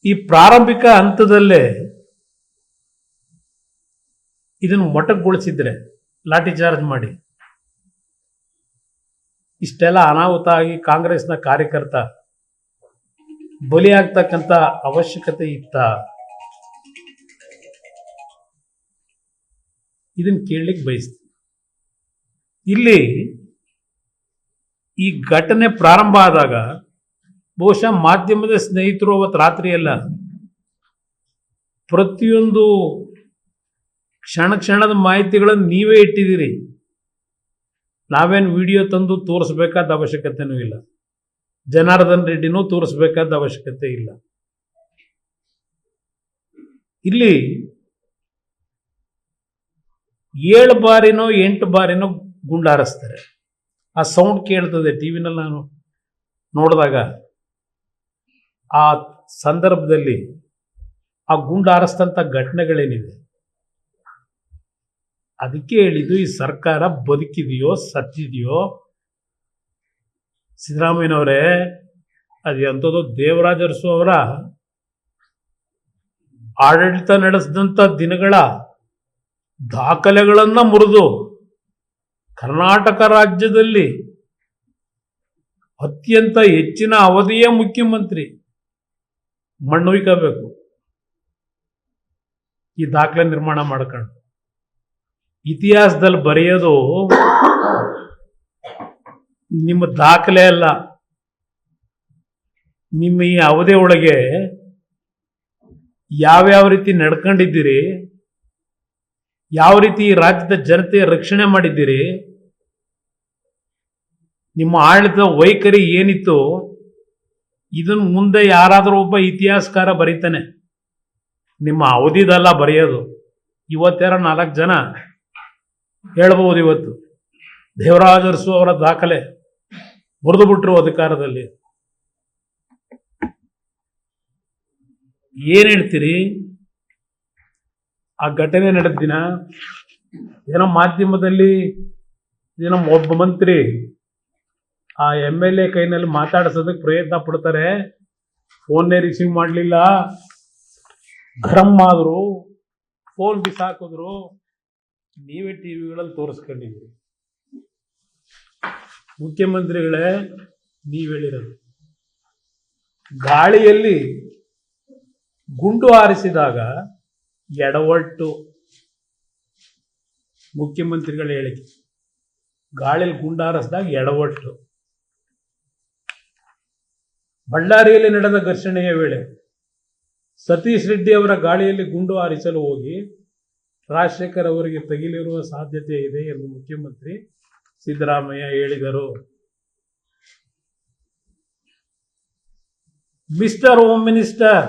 ಈ ಪ್ರಾರಂಭಿಕ ಹಂತದಲ್ಲೇ ಇದನ್ನು ಮೊಟಕುಗೊಳಿಸಿದ್ರೆ, ಲಾಠಿ ಚಾರ್ಜ್ ಮಾಡಿ ಇಷ್ಟೆಲ್ಲ ಅನಾಹುತ ಆಗಿ ಕಾಂಗ್ರೆಸ್ನ ಕಾರ್ಯಕರ್ತ ಬಲಿಯಾಗ್ತಕ್ಕಂಥ ಅವಶ್ಯಕತೆ ಇತ್ತ? ಇದನ್ನು ಕೇಳಲಿಕ್ಕೆ ಬಯಸ್ತೀನಿ. ಇಲ್ಲಿ ಈ ಘಟನೆ ಪ್ರಾರಂಭ ಆದಾಗ ಬಹುಶಃ ಮಾಧ್ಯಮದ ಸ್ನೇಹಿತರು ಅವತ್ತು ರಾತ್ರಿ ಎಲ್ಲ ಪ್ರತಿಯೊಂದು ಕ್ಷಣ ಕ್ಷಣದ ಮಾಹಿತಿಗಳನ್ನು ನೀವೇ ಇಟ್ಟಿದ್ದೀರಿ. ನಾವೇನು ವಿಡಿಯೋ ತಂದು ತೋರಿಸ್ಬೇಕಾದ ಅವಶ್ಯಕತೆನೂ ಇಲ್ಲ, ಜನಾರ್ದನ್ ರೆಡ್ಡಿನೂ ತೋರಿಸ್ಬೇಕಾದ ಅವಶ್ಯಕತೆ ಇಲ್ಲ. ಇಲ್ಲಿ 7 ಬಾರಿನೋ 8 ಬಾರಿನೋ ಗುಂಡಾರಿಸ್ತಾರೆ. ಆ ಸೌಂಡ್ ಕೇಳ್ತದೆ ಟಿವಿನಲ್ಲಿ. ನಾನು ನೋಡಿದಾಗ ಆ ಸಂದರ್ಭದಲ್ಲಿ ಆ ಗುಂಡಾರಿಸ್ತಂಥ ಘಟನೆಗಳೇನಿದೆ, ಅದಕ್ಕೆ ಹೇಳಿದ್ದು ಈ ಸರ್ಕಾರ ಬದುಕಿದೆಯೋ ಸತ್ತಿದೆಯೋ. ಸಿದ್ದರಾಮಯ್ಯನವರೇ, ಅದು ಎಂಥದ್ದು ದೇವರಾಜ ಅರಸು ಅವರ ಆಡಳಿತ ನಡೆಸಿದಂಥ ದಿನಗಳ ದಾಖಲೆಗಳನ್ನು ಮುರಿದು ಕರ್ನಾಟಕ ರಾಜ್ಯದಲ್ಲಿ ಅತ್ಯಂತ ಹೆಚ್ಚಿನ ಅವಧಿಯ ಮುಖ್ಯಮಂತ್ರಿ ಮಣ್ಣುಯ್ಕಬೇಕು. ಈ ದಾಖಲೆ ನಿರ್ಮಾಣ ಮಾಡ್ಕೊಂಡು ಇತಿಹಾಸದಲ್ಲಿ ಬರೆಯೋದು ನಿಮ್ಮ ದಾಖಲೆ ಅಲ್ಲ. ನಿಮ್ಮ ಈ ಅವಧಿ ಒಳಗೆ ಯಾವ್ಯಾವ ರೀತಿ ನಡ್ಕೊಂಡಿದ್ದೀರಿ, ಯಾವ ರೀತಿ ಈ ರಾಜ್ಯದ ಜನತೆಯ ರಕ್ಷಣೆ ಮಾಡಿದ್ದೀರಿ, ನಿಮ್ಮ ಆಡಳಿತದ ವೈಖರಿ ಏನಿತ್ತು, ಇದನ್ನು ಮುಂದೆ ಯಾರಾದರೂ ಒಬ್ಬ ಇತಿಹಾಸಕಾರ ಬರೀತಾನೆ. ನಿಮ್ಮ ಅವಧಿದಲ್ಲ ಬರೆಯೋದು. ಇವತ್ತಾರ 4 ಜನ ಹೇಳ್ಬಹುದು, ಇವತ್ತು ದೇವರಾಜ ಅರಸು ಅವರ ದಾಖಲೆ ಮುರಿದು ಬಿಟ್ರು ಅಧಿಕಾರದಲ್ಲಿ. ಏನ್ ಹೇಳ್ತೀರಿ? ಆ ಘಟನೆ ನಡೆದ ದಿನ ಏನೋ ಮಾಧ್ಯಮದಲ್ಲಿ ಏನೋ ಒಬ್ಬ ಮಂತ್ರಿ ಆ MLA ಕೈನಲ್ಲಿ ಮಾತಾಡಿಸೋದಕ್ಕೆ ಪ್ರಯತ್ನ ಪಡ್ತಾರೆ. ಫೋನ್ನೇ ರಿಸೀವ್ ಮಾಡಲಿಲ್ಲ, ಗರಂ ಆದ್ರು, ಫೋನ್ ಬಿಸಾಕಿದ್ರು. ನೀವೇ ಟಿವಿಗಳಲ್ಲಿ ತೋರಿಸ್ಕೊಂಡಿದ್ದೀರಿ. ಮುಖ್ಯಮಂತ್ರಿಗಳೇ, ನೀವು ಹೇಳಿರೋದು ಗಾಳಿಯಲ್ಲಿ ಗುಂಡು ಹಾರಿಸಿದಾಗ ಎಡವಟ್ಟು. ಮುಖ್ಯಮಂತ್ರಿಗಳ ಹೇಳಿಕೆ, ಗಾಳಿಯಲ್ಲಿ ಗುಂಡು ಹಾರಿಸಿದಾಗ ಎಡವಟ್ಟು. ಬಳ್ಳಾರಿಯಲ್ಲಿ ನಡೆದ ಘರ್ಷಣೆಯ ವೇಳೆ ಸತೀಶ್ ರೆಡ್ಡಿ ಅವರ ಗಾಳಿಯಲ್ಲಿ ಗುಂಡು ಹಾರಿಸಲು ಹೋಗಿ ರಾಜಶೇಖರ್ ಅವರಿಗೆ ತಗುಲಿರುವ ಸಾಧ್ಯತೆ ಇದೆ ಎಂದು ಮುಖ್ಯಮಂತ್ರಿ ಸಿದ್ದರಾಮಯ್ಯ ಹೇಳಿದರು. Mister home minister,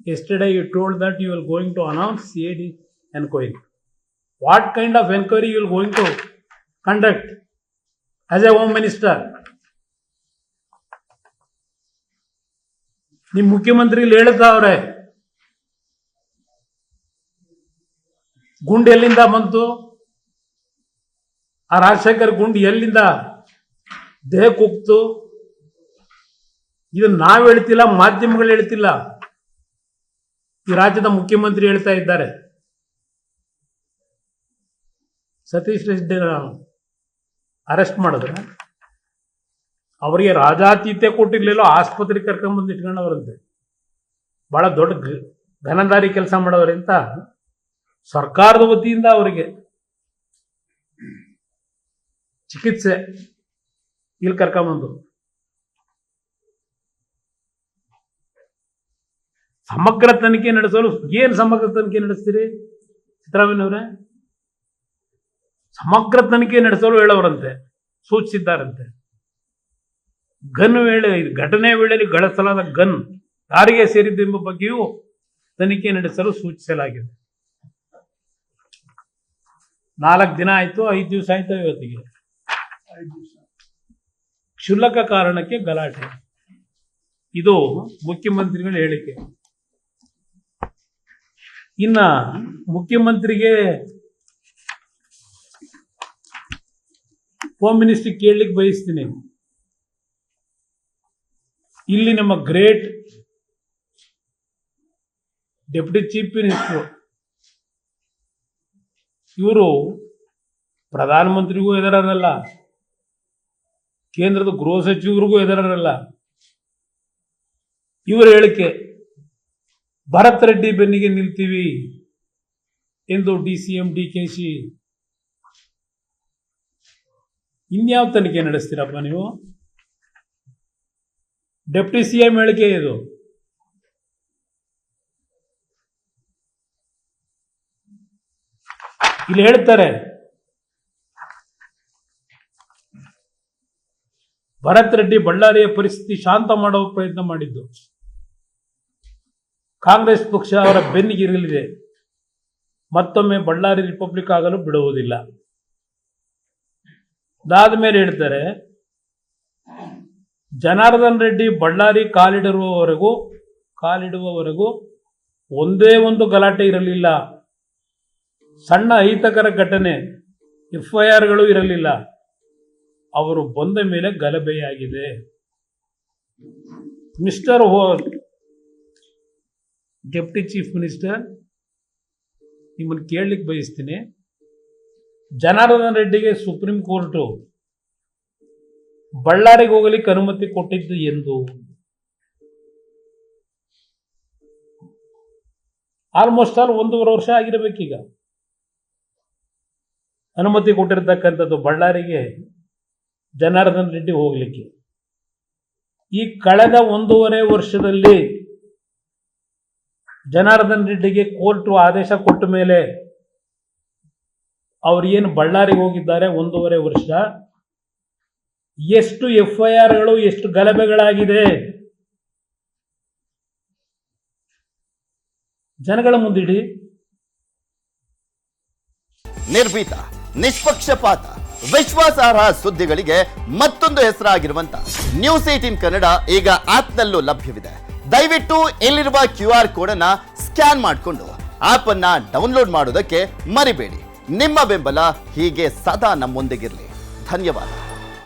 yesterday you told that you are going to announce CID inquiry. What kind of inquiry you are going to conduct as a home minister? ನಿಮ್ಮ ಮುಖ್ಯಮಂತ್ರಿಗಳು ಹೇಳ್ತಾವ್ರೆ, ಗುಂಡು ಎಲ್ಲಿಂದ ಬಂತು, ಆ ರಾಜಶೇಖರ್ ಗುಂಡು ಎಲ್ಲಿಂದ ದೇಹಕ್ಕೆ ಹೋಗ್ತು, ಇದು ನಾವು ಹೇಳ್ತಿಲ್ಲ, ಮಾಧ್ಯಮಗಳು ಹೇಳ್ತಿಲ್ಲ, ಈ ರಾಜ್ಯದ ಮುಖ್ಯಮಂತ್ರಿ ಹೇಳ್ತಾ ಇದ್ದಾರೆ. ಸತೀಶ್ ರೆಡ್ಡಿ ಅರೆಸ್ಟ್ ಮಾಡಿದ್ರೆ ಅವರಿಗೆ ರಾಜಾತೀತ್ಯ ಕೊಟ್ಟಿರ್ಲಿಲ್ಲ, ಆಸ್ಪತ್ರೆಗೆ ಕರ್ಕೊಂಡ್ಬಂದು ಇಟ್ಕೊಂಡವರಂತೆ. ಬಹಳ ದೊಡ್ಡ ಘನದಾರಿ ಕೆಲಸ ಮಾಡೋರಂತ ಸರ್ಕಾರದ ವತಿಯಿಂದ ಅವರಿಗೆ ಚಿಕಿತ್ಸೆ ಇಲ್ಲಿ ಕರ್ಕೊಂಬಂದು. ಸಮಗ್ರ ತನಿಖೆ ನಡೆಸಲು ಏನು ಸಮಗ್ರ ತನಿಖೆ ನಡೆಸ್ತೀರಿ ಸಿದ್ದರಾಮಯ್ಯನವರೇ? ಸಮಗ್ರ ತನಿಖೆ ನಡೆಸಲು ಹೇಳೋರಂತೆ, ಸೂಚಿಸಿದ್ದಾರಂತೆ. ಗನ್ ವೇಳೆ, ಘಟನೆ ವೇಳೆಯಲ್ಲಿ ಗಳಿಸಲಾದ ಗನ್ ಯಾರಿಗೆ ಸೇರಿದ್ದೆಂಬ ಬಗ್ಗೆಯೂ ತನಿಖೆ ನಡೆಸಲು ಸೂಚಿಸಲಾಗಿದೆ. 4 ದಿನ ಆಯ್ತು, 5 ದಿವಸ ಆಯ್ತು ಇವತ್ತಿಗೆ. ಕ್ಷುಲ್ಲಕ ಕಾರಣಕ್ಕೆ ಗಲಾಟೆ. ಇದು ಮುಖ್ಯಮಂತ್ರಿಗಳ ಹೇಳಿಕೆ. ಇನ್ನ ಮುಖ್ಯಮಂತ್ರಿಗೆ ಹೋಮ್ ಮಿನಿಸ್ಟ್ರಿ ಕೇಳಲಿಕ್ಕೆ ಬಯಸ್ತೀನಿ. ಇಲ್ಲಿ ನಮ್ಮ ಗ್ರೇಟ್ ಡೆಪ್ಯೂಟಿ ಚೀಫ್ ಮಿನಿಸ್ಟರ್ ಇವರು ಪ್ರಧಾನಮಂತ್ರಿಗೂ ಎದುರಲ್ಲ, ಕೇಂದ್ರದ ಗೃಹ ಸಚಿವರಿಗೂ ಎದುರಲ್ಲ. ಇವರ ಹೇಳಿಕೆ ಭರತ್ ರೆಡ್ಡಿ ಬೆನ್ನಿಗೆ ನಿಲ್ತೀವಿ ಎಂದು DCM DKC. ಇನ್ಯಾವ ತನಿಖೆ ನಡೆಸ್ತೀರಪ್ಪ ನೀವು? ಡೆಪ್ಟಿ CM ಹೇಳಿಕೆ ಇದು. ಇಲ್ಲಿ ಹೇಳ್ತಾರೆ, ಭರತ್ ರೆಡ್ಡಿ ಬಳ್ಳಾರಿಯ ಪರಿಸ್ಥಿತಿ ಶಾಂತ ಮಾಡುವ ಪ್ರಯತ್ನ ಮಾಡಿದ್ದು ಕಾಂಗ್ರೆಸ್ ಪಕ್ಷ ಅವರ ಬೆನ್ನಿಗಿರಲಿದೆ, ಮತ್ತೊಮ್ಮೆ ಬಳ್ಳಾರಿ ರಿಪಬ್ಲಿಕ್ ಆಗಲು ಬಿಡುವುದಿಲ್ಲ. ಅದಾದ ಮೇಲೆ ಹೇಳ್ತಾರೆ, ಜನಾರ್ದನ್ ರೆಡ್ಡಿ ಬಳ್ಳಾರಿ ಕಾಲಿಡುವವರೆಗೂ ಒಂದೇ ಒಂದು ಗಲಾಟೆ ಇರಲಿಲ್ಲ, ಸಣ್ಣ ಅಹಿತಕರ ಘಟನೆ FIRಗಳು ಇರಲಿಲ್ಲ, ಅವರು ಬಂದ ಮೇಲೆ ಗಲಭೆಯಾಗಿದೆ. ಮಿಸ್ಟರ್ ಡೆಪ್ಟಿ ಚೀಫ್ ಮಿನಿಸ್ಟರ್, ನಿಮ್ಮನ್ನು ಕೇಳಲಿಕ್ಕೆ ಬಯಸ್ತೀನಿ, ಜನಾರ್ದನ್ ರೆಡ್ಡಿಗೆ ಸುಪ್ರೀಂ ಕೋರ್ಟು ಬಳ್ಳಾರಿಗೆ ಹೋಗಲಿಕ್ಕೆ ಅನುಮತಿ ಕೊಟ್ಟಿದ್ದು ಎಂದು? ಆಲ್ಮೋಸ್ಟ್ 1.5 ವರ್ಷ ಆಗಿರಬೇಕೀಗ ಅನುಮತಿ ಕೊಟ್ಟಿರ್ತಕ್ಕಂಥದ್ದು ಬಳ್ಳಾರಿಗೆ ಜನಾರ್ದನ್ ರೆಡ್ಡಿ ಹೋಗ್ಲಿಕ್ಕೆ. ಈ ಕಳೆದ 1.5 ವರ್ಷದಲ್ಲಿ ಜನಾರ್ದನ್ ರೆಡ್ಡಿಗೆ ಕೋರ್ಟ್ ಆದೇಶ ಕೊಟ್ಟ ಮೇಲೆ ಅವ್ರು ಏನು ಬಳ್ಳಾರಿಗೆ ಹೋಗಿದ್ದಾರೆ 1.5 ವರ್ಷ, ಎಷ್ಟು FIRಗಳು, ಎಷ್ಟು ಗಲಭೆಗಳಾಗಿದೆ ಜನಗಳ ಮುಂದಿಡಿ. ನಿರ್ಭೀತ, ನಿಷ್ಪಕ್ಷಪಾತ, ವಿಶ್ವಾಸಾರ್ಹ ಸುದ್ದಿಗಳಿಗೆ ಮತ್ತೊಂದು ಹೆಸರಾಗಿರುವಂತ ನ್ಯೂಸ್ 18 ಕನ್ನಡ ಈಗ ಆಪ್ನಲ್ಲೂ ಲಭ್ಯವಿದೆ. ದಯವಿಟ್ಟು ಇಲ್ಲಿರುವ QR ಕೋಡ್ ಅನ್ನ ಸ್ಕ್ಯಾನ್ ಮಾಡಿಕೊಂಡು ಆಪ್ ಅನ್ನ ಡೌನ್ಲೋಡ್ ಮಾಡೋದಕ್ಕೆ ಮರಿಬೇಡಿ. ನಿಮ್ಮ ಬೆಂಬಲ ಹೀಗೆ ಸದಾ ನಮ್ಮೊಂದಿಗಿರಲಿ. ಧನ್ಯವಾದ.